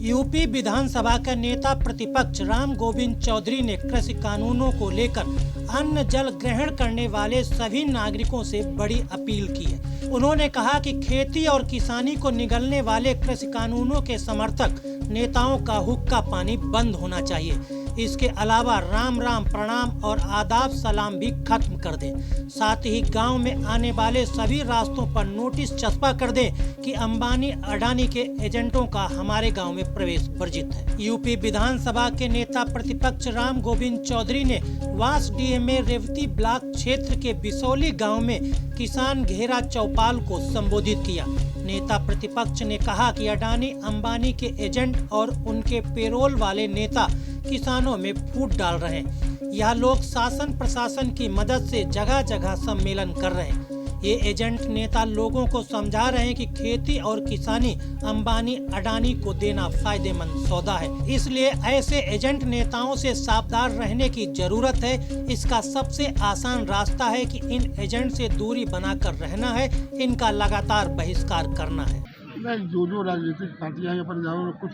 UP विधानसभा का नेता प्रतिपक्ष राम गोविंद चौधरी ने कृषि कानूनों को लेकर अन्न जल ग्रहण करने वाले सभी नागरिकों से बड़ी अपील की है। उन्होंने कहा कि खेती और किसानी को निगलने वाले कृषि कानूनों के समर्थक नेताओं का हुक्का पानी बंद होना चाहिए। इसके अलावा राम राम प्रणाम और आदाब सलाम भी खत्म कर दें। साथ ही गांव में आने वाले सभी रास्तों पर नोटिस चस्पा कर दें कि अंबानी अडानी के एजेंटों का हमारे गांव में प्रवेश वर्जित है। यूपी विधानसभा के नेता प्रतिपक्ष राम गोविंद चौधरी ने वास डीएमए रेवती ब्लॉक क्षेत्र के बिसौली गांव में किसान घेरा चौपाल को संबोधित किया। नेता प्रतिपक्ष ने कहा कि अडानी अंबानी के एजेंट और उनके पेरोल वाले नेता किसानों में फूट डाल रहे हैं। यह लोग शासन प्रशासन की मदद से जगह जगह सम्मेलन कर रहे हैं। ये एजेंट नेता लोगों को समझा रहे हैं कि खेती और किसानी अंबानी अडानी को देना फायदेमंद सौदा है, इसलिए ऐसे एजेंट नेताओं से सावधान रहने की जरूरत है। इसका सबसे आसान रास्ता है कि इन एजेंट से दूरी बनाकर रहना है, इनका लगातार बहिष्कार करना है। नहीं, जो राजनीतिक पार्टियां यहाँ पर जाओ कुछ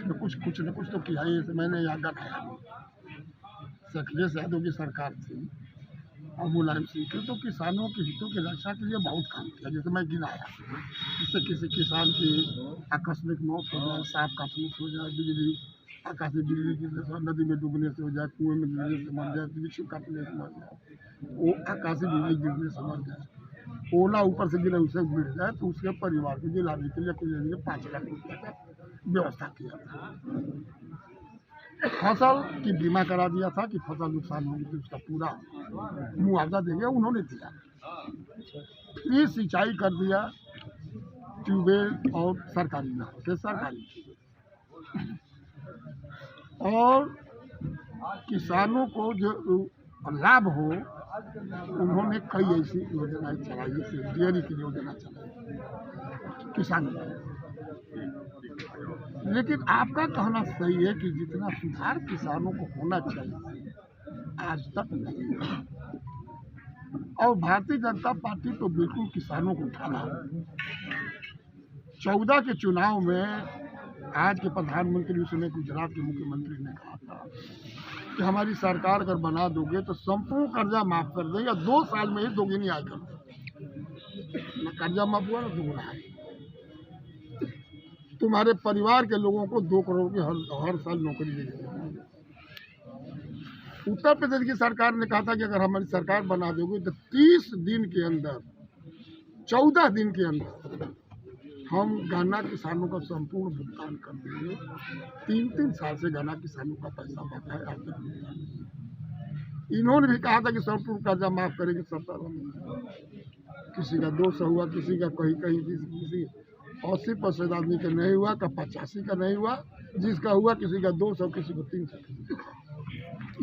न कुछ तो किया ही। मैंने यहाँ गठाया अखिलेश यादव की सरकार थी और मुलायम सिंह की, तो किसानों के हितों की रक्षा के लिए बहुत काम किया। जैसे मैं गिनाया, जिससे किसी किसान की आकस्मिक मौत हो जाए, सांप काटने से हो जाए, बिजली आकाशीय बिजली की नदी में डूबने से हो जाए, कुएं में गिरने से मर जाए, वृक्ष काटने से मर जाए, वो आकाशीय बिजली गिरने से मर जाए, ओला ऊपर से गिरे उसे गिर जाए, तो उसके परिवार को दिलाने के लिए कुछ 5 लाख रुपये का व्यवस्था किया था। फसल की बीमा करा दिया था कि फसल नुकसान होगी तो उसका पूरा मुआवजा देंगे, उन्होंने दिया। फ्री सिंचाई कर दिया, ट्यूबवेल और सरकारी नहर से सरकारी, और किसानों को जो लाभ हो, उन्होंने कई ऐसी योजनाएं चलाई, जैसे डेयरी की योजना चलाई किसानों को। लेकिन आपका कहना सही है कि जितना सुधार किसानों को होना चाहिए आज तक नहीं है, और भारतीय जनता पार्टी तो बिल्कुल किसानों को उठा रहा है। 14 के चुनाव में आज के प्रधानमंत्री, उसने गुजरात के मुख्यमंत्री ने कहा था कि हमारी सरकार अगर बना दोगे तो संपूर्ण कर्जा माफ कर दें, या 2 साल में ही दोगुनी आय कर दें। न कर्जा माफ हुआ, न दोगुना आय। तुम्हारे परिवार के लोगों को 2 करोड़ की हर साल नौकरी देगी। उत्तर प्रदेश की सरकार ने कहा था कि अगर हमारी सरकार बना दोगे तो 30 दिन के अंदर, 14 दिन के अंदर हम गन्ना किसानों का संपूर्ण भुगतान कर देंगे। 3 साल से गन्ना किसानों का पैसा बचा है, आज तक। इन्होंने भी कहा था कि संपूर्ण कर्जा माफ करेंगे 17 में। किसी का 200 हुआ, किसी का कहीं किसी 80% आदमी का नहीं हुआ, का 85 का नहीं हुआ, जिसका हुआ किसी का 200, किसी को 300।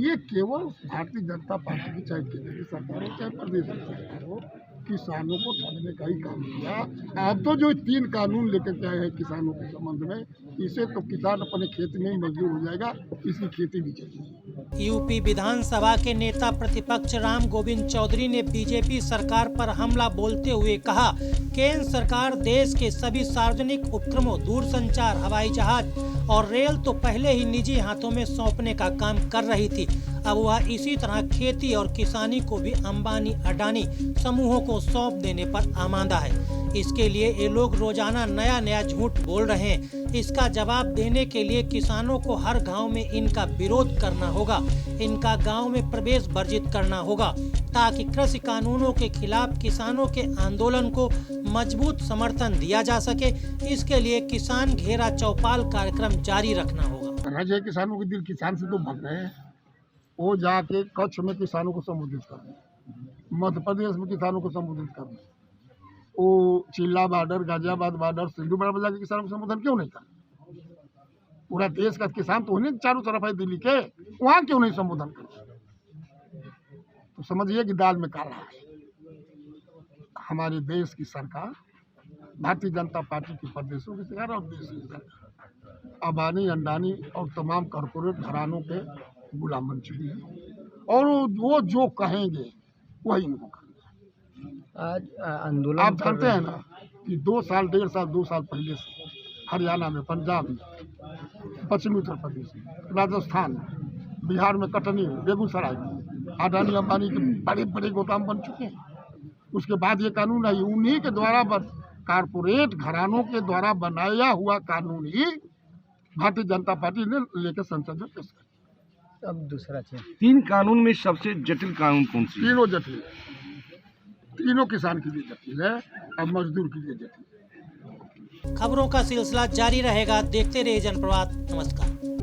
ये केवल भारतीय जनता पार्टी की, चाहे केंद्र की सरकार हो चाहे प्रदेश की सरकार हो, किसानों को ठगने का ही काम किया। अब तो जो 3 कानून लेकर के आए हैं किसानों के संबंध में, इसे तो किसान अपने खेत में ही मजदूर हो जाएगा, इसकी खेती भी चलेगी। यूपी विधानसभा के नेता प्रतिपक्ष राम गोविंद चौधरी ने बीजेपी सरकार पर हमला बोलते हुए कहा, केंद्र सरकार देश के सभी सार्वजनिक उपक्रमों, दूरसंचार, हवाई जहाज और रेल तो पहले ही निजी हाथों में सौंपने का काम कर रही थी। अब वह इसी तरह खेती और किसानी को भी अंबानी अडानी समूहों को सौंप देने पर आमादा है। इसके लिए ये लोग रोजाना नया झूठ बोल रहे हैं। इसका जवाब देने के लिए किसानों को हर गांव में इनका विरोध करना होगा, इनका गांव में प्रवेश वर्जित करना होगा, ताकि कृषि कानूनों के खिलाफ किसानों के आंदोलन को मजबूत समर्थन दिया जा सके। इसके लिए किसान घेरा चौपाल कार्यक्रम जारी रखना होगा। राज्य किसानों के दिल किसान से तो भग रहे हैं। वो जाके कच्छ में किसानों को संबोधित करना, मध्य प्रदेश में किसानों को संबोधित करना, वो चिल्ला border, Ghaziabad border, Sindhu border पर जाके किसानों को संबोधन क्यों नहीं करना? पूरा देश का किसान तो नहीं चारों तरफ है दिल्ली के, वहाँ क्यों नहीं संबोधन करना? तो समझिए कि दाल में काला है। हमारे देश की सरकार, भारतीय जनता पार्टी की प्रदेशों की सरकार और देश की सरकार अंबानी अडानी और तमाम कॉरपोरेट घरानों के गुलाम बन चुकी है, और वो जो कहेंगे वही इनको करना। आज आंदोलन आप जानते हैं ना कि 2 साल 1.5 साल 2 साल पहले से हरियाणा में, पंजाब में पश्चिमी उत्तर प्रदेश, राजस्थान, बिहार में कटनी, बेगूसराय, अडानी अंबानी के बड़े बड़े गोदाम बन चुके हैं। उसके बाद ये कानून आई, उन्हीं के द्वारा कारपोरेट घरानों के द्वारा बनाया हुआ कानून ही भारतीय जनता पार्टी ने लेकर संसद में पेश किया। अब दूसरा चीज, 3 कानून में सबसे जटिल कानून कौन सी है? तीनों जटिल है, तीनों किसान के लिए जटिल है और मजदूर के लिए जटिल है। खबरों का सिलसिला जारी रहेगा। देखते रहिए जनप्रवाद। नमस्कार।